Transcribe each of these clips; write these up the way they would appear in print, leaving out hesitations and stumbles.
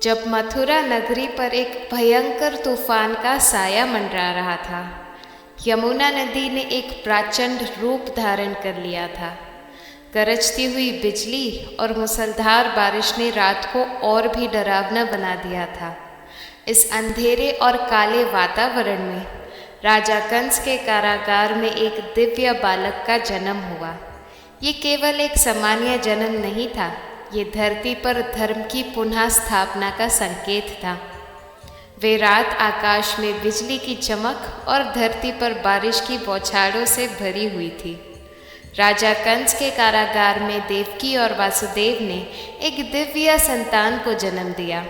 जब मथुरा नगरी पर एक भयंकर तूफान का साया मंडरा रहा था, यमुना नदी ने एक प्रचंड रूप धारण कर लिया था। गरजती हुई बिजली और मूसलाधार बारिश ने रात को और भी डरावना बना दिया था। इस अंधेरे और काले वातावरण में राजा कंस के कारागार में एक दिव्य बालक का जन्म हुआ। ये केवल एक सामान्य जन्म नहीं था, ये धरती पर धर्म की पुनः स्थापना का संकेत था। वे रात आकाश में बिजली की चमक और धरती पर बारिश की बौछारों से भरी हुई थी। राजा कंस के कारागार में देवकी और वासुदेव ने एक दिव्य संतान को जन्म दिया।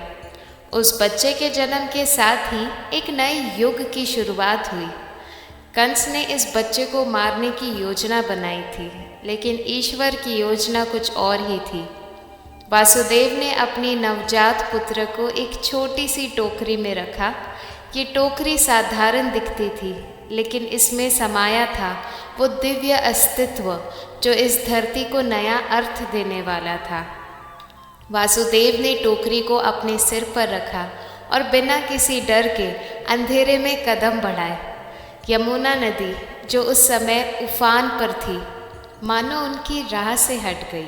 उस बच्चे के जन्म के साथ ही एक नए युग की शुरुआत हुई। कंस ने इस बच्चे को मारने की योजना बनाई थी, लेकिन ईश्वर की योजना कुछ और ही थी। वासुदेव ने अपनी नवजात पुत्र को एक छोटी सी टोकरी में रखा। ये टोकरी साधारण दिखती थी, लेकिन इसमें समाया था वो दिव्य अस्तित्व जो इस धरती को नया अर्थ देने वाला था। वासुदेव ने टोकरी को अपने सिर पर रखा और बिना किसी डर के अंधेरे में कदम बढ़ाए। यमुना नदी, जो उस समय उफान पर थी, मानो उनकी राह से हट गई।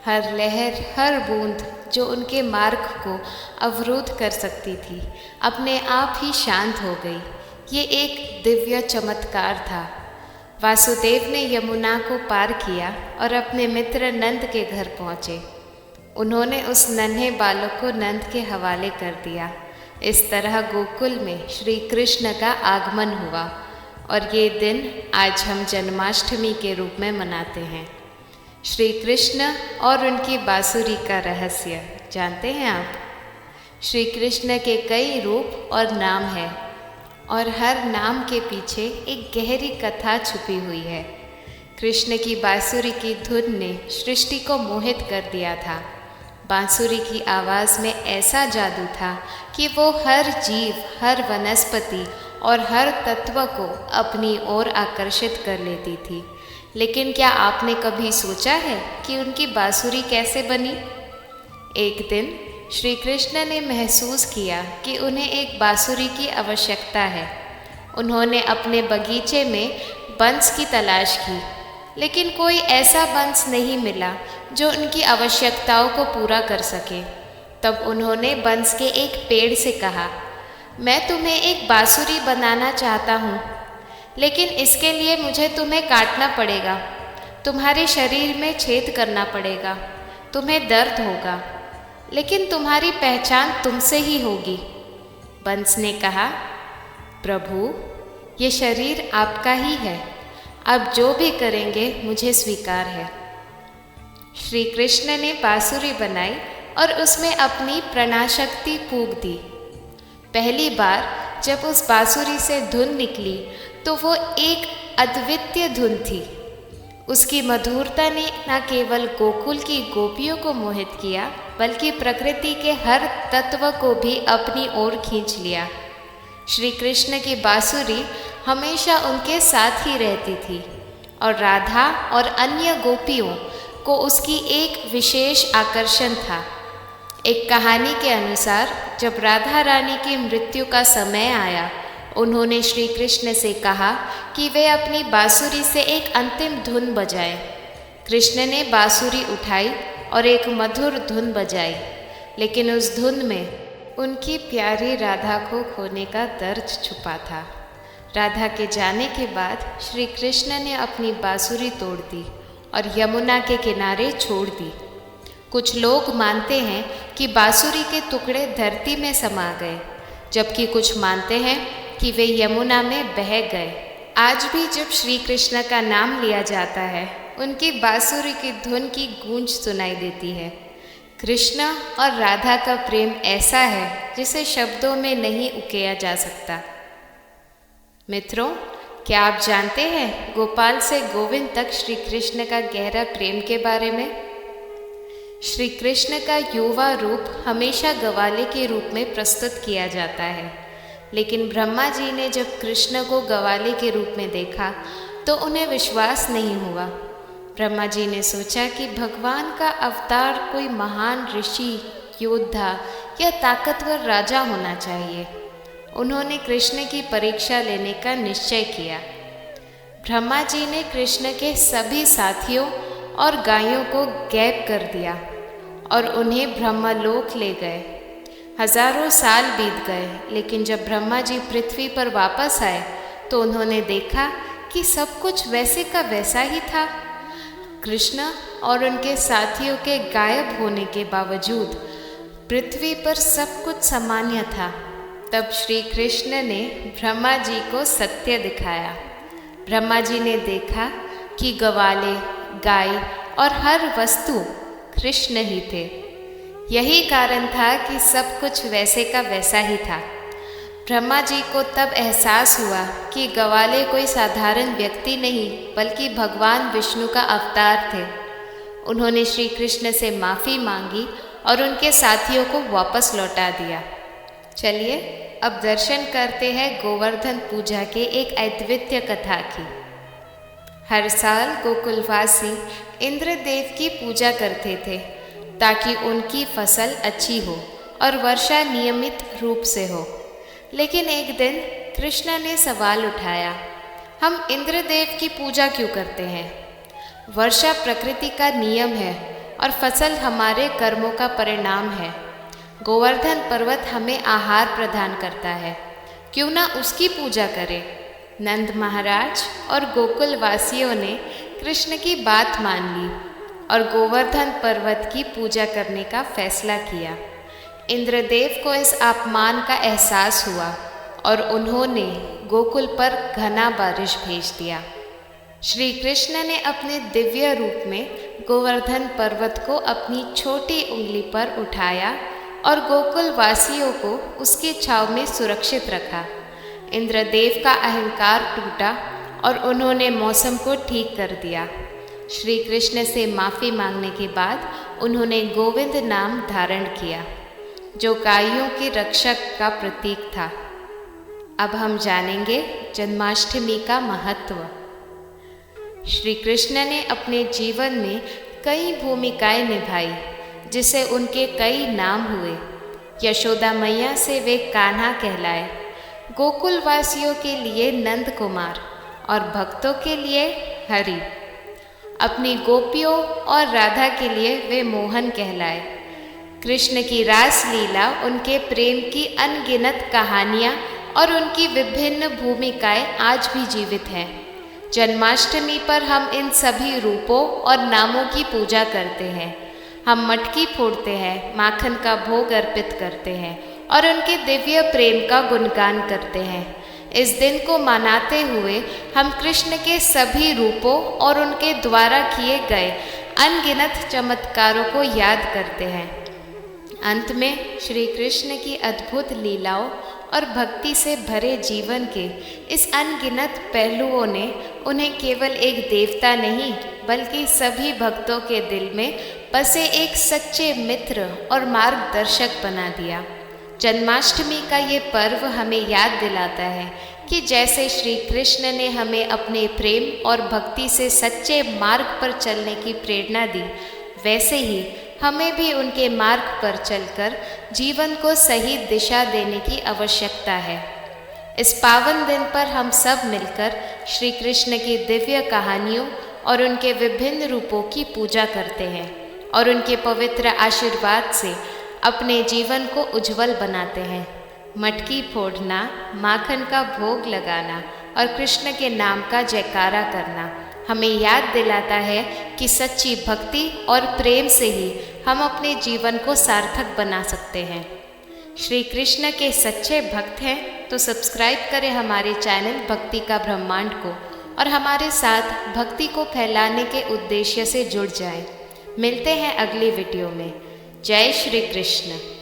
हर लहर, हर बूंद जो उनके मार्ग को अवरुद्ध कर सकती थी, अपने आप ही शांत हो गई। ये एक दिव्य चमत्कार था। वासुदेव ने यमुना को पार किया और अपने मित्र नंद के घर पहुँचे। उन्होंने उस नन्हे बालक को नंद के हवाले कर दिया। इस तरह गोकुल में श्री कृष्ण का आगमन हुआ और ये दिन आज हम जन्माष्टमी के रूप में मनाते हैं। श्री कृष्ण और उनकी बांसुरी का रहस्य जानते हैं आप? श्री कृष्ण के कई रूप और नाम हैं और हर नाम के पीछे एक गहरी कथा छुपी हुई है। कृष्ण की बांसुरी की धुन ने सृष्टि को मोहित कर दिया था। बांसुरी की आवाज़ में ऐसा जादू था कि वो हर जीव, हर वनस्पति और हर तत्व को अपनी ओर आकर्षित कर लेती थी। लेकिन क्या आपने कभी सोचा है कि उनकी बांसुरी कैसे बनी? एक दिन श्री कृष्ण ने महसूस किया कि उन्हें एक बांसुरी की आवश्यकता है। उन्होंने अपने बगीचे में बंस की तलाश की, लेकिन कोई ऐसा बंस नहीं मिला जो उनकी आवश्यकताओं को पूरा कर सके। तब उन्होंने बंस के एक पेड़ से कहा, मैं तुम्हें एक बांसुरी बनाना चाहता हूँ, लेकिन इसके लिए मुझे तुम्हें काटना पड़ेगा, तुम्हारे शरीर में छेद करना पड़ेगा, तुम्हें दर्द होगा, लेकिन तुम्हारी पहचान तुमसे ही होगी। बंस ने कहा, प्रभु, ये शरीर आपका ही है, आप जो भी करेंगे मुझे स्वीकार है। श्री कृष्ण ने बांसुरी बनाई और उसमें अपनी प्राणशक्ति फूंक दी। पहली बार जब उस बांसुरी से धुन निकली तो वो एक अद्वितीय धुन थी। उसकी मधुरता ने न केवल गोकुल की गोपियों को मोहित किया, बल्कि प्रकृति के हर तत्व को भी अपनी ओर खींच लिया। श्री कृष्ण की बांसुरी हमेशा उनके साथ ही रहती थी और राधा और अन्य गोपियों को उसकी एक विशेष आकर्षण था। एक कहानी के अनुसार जब राधा रानी की मृत्यु का समय आया, उन्होंने श्री कृष्ण से कहा कि वे अपनी बांसुरी से एक अंतिम धुन बजाएं। कृष्ण ने बांसुरी उठाई और एक मधुर धुन बजाई, लेकिन उस धुन में उनकी प्यारी राधा को खोने का दर्द छुपा था। राधा के जाने के बाद श्री कृष्ण ने अपनी बांसुरी तोड़ दी और यमुना के किनारे छोड़ दी। कुछ लोग मानते हैं कि बांसुरी के टुकड़े धरती में समा गए, जबकि कुछ मानते हैं कि वे यमुना में बह गए। आज भी जब श्री कृष्ण का नाम लिया जाता है, उनकी बांसुरी की धुन की गूंज सुनाई देती है। कृष्ण और राधा का प्रेम ऐसा है जिसे शब्दों में नहीं उकेरा जा सकता। मित्रों, क्या आप जानते हैं गोपाल से गोविंद तक श्री कृष्ण का गहरा प्रेम के बारे में? श्री कृष्ण का युवा रूप हमेशा गवाले के रूप में प्रस्तुत किया जाता है, लेकिन ब्रह्मा जी ने जब कृष्ण को गवाले के रूप में देखा तो उन्हें विश्वास नहीं हुआ। ब्रह्मा जी ने सोचा कि भगवान का अवतार कोई महान ऋषि योद्धा या ताकतवर राजा होना चाहिए। उन्होंने कृष्ण की परीक्षा लेने का निश्चय किया। ब्रह्मा जी ने कृष्ण के सभी साथियों और गायों को गायब कर दिया और उन्हें ब्रह्मलोक ले गए। हजारों साल बीत गए, लेकिन जब ब्रह्मा जी पृथ्वी पर वापस आए तो उन्होंने देखा कि सब कुछ वैसे का वैसा ही था। कृष्ण और उनके साथियों के गायब होने के बावजूद पृथ्वी पर सब कुछ सामान्य था। तब श्री कृष्ण ने ब्रह्मा जी को सत्य दिखाया। ब्रह्मा जी ने देखा कि ग्वाले, गाय और हर वस्तु कृष्ण ही थे। यही कारण था कि सब कुछ वैसे का वैसा ही था। ब्रह्मा जी को तब एहसास हुआ कि ग्वाले कोई साधारण व्यक्ति नहीं बल्कि भगवान विष्णु का अवतार थे। उन्होंने श्री कृष्ण से माफ़ी मांगी और उनके साथियों को वापस लौटा दिया। चलिए अब दर्शन करते हैं गोवर्धन पूजा के एक अद्वितीय कथा की। हर साल गोकुलवासी इंद्रदेव की पूजा करते थे ताकि उनकी फसल अच्छी हो और वर्षा नियमित रूप से हो। लेकिन एक दिन कृष्ण ने सवाल उठाया, हम इंद्रदेव की पूजा क्यों करते हैं? वर्षा प्रकृति का नियम है और फसल हमारे कर्मों का परिणाम है। गोवर्धन पर्वत हमें आहार प्रदान करता है, क्यों ना उसकी पूजा करें? नंद महाराज और गोकुल वासियों ने कृष्ण की बात मान ली और गोवर्धन पर्वत की पूजा करने का फैसला किया। इंद्रदेव को इस अपमान का एहसास हुआ और उन्होंने गोकुल पर घना बारिश भेज दिया। श्री कृष्ण ने अपने दिव्य रूप में गोवर्धन पर्वत को अपनी छोटी उंगली पर उठाया और गोकुल वासियों को उसकी छाव में सुरक्षित रखा। इंद्रदेव का अहंकार टूटा और उन्होंने मौसम को ठीक कर दिया। श्री कृष्ण से माफ़ी मांगने के बाद उन्होंने गोविंद नाम धारण किया, जो गायों के रक्षक का प्रतीक था। अब हम जानेंगे जन्माष्टमी का महत्व। श्री कृष्ण ने अपने जीवन में कई भूमिकाएं निभाई, जिसे उनके कई नाम हुए। यशोदा मैया से वे कान्हा कहलाए, गोकुल वासियों के लिए नंद कुमार और भक्तों के लिए हरि। अपनी गोपियों और राधा के लिए वे मोहन कहलाए। कृष्ण की रास लीला, उनके प्रेम की अनगिनत कहानियाँ और उनकी विभिन्न भूमिकाएं आज भी जीवित हैं। जन्माष्टमी पर हम इन सभी रूपों और नामों की पूजा करते हैं। हम मटकी फोड़ते हैं, माखन का भोग अर्पित करते हैं और उनके दिव्य प्रेम का गुणगान करते हैं। इस दिन को मनाते हुए हम कृष्ण के सभी रूपों और उनके द्वारा किए गए अनगिनत चमत्कारों को याद करते हैं। अंत में श्री कृष्ण की अद्भुत लीलाओं और भक्ति से भरे जीवन के इस अनगिनत पहलुओं ने उन्हें केवल एक देवता नहीं बल्कि सभी भक्तों के दिल में बसे एक सच्चे मित्र और मार्गदर्शक बना दिया। जन्माष्टमी का ये पर्व हमें याद दिलाता है कि जैसे श्री कृष्ण ने हमें अपने प्रेम और भक्ति से सच्चे मार्ग पर चलने की प्रेरणा दी, वैसे ही हमें भी उनके मार्ग पर चलकर जीवन को सही दिशा देने की आवश्यकता है। इस पावन दिन पर हम सब मिलकर श्री कृष्ण की दिव्य कहानियों और उनके विभिन्न रूपों की पूजा करते हैं और उनके पवित्र आशीर्वाद से अपने जीवन को उज्जवल बनाते हैं। मटकी फोड़ना, माखन का भोग लगाना और कृष्ण के नाम का जयकारा करना हमें याद दिलाता है कि सच्ची भक्ति और प्रेम से ही हम अपने जीवन को सार्थक बना सकते हैं। श्री कृष्ण के सच्चे भक्त हैं तो सब्सक्राइब करें हमारे चैनल भक्ति का ब्रह्मांड को और हमारे साथ भक्ति को फैलाने के उद्देश्य से जुड़ जाएं। मिलते हैं अगली वीडियो में। जय श्री कृष्ण।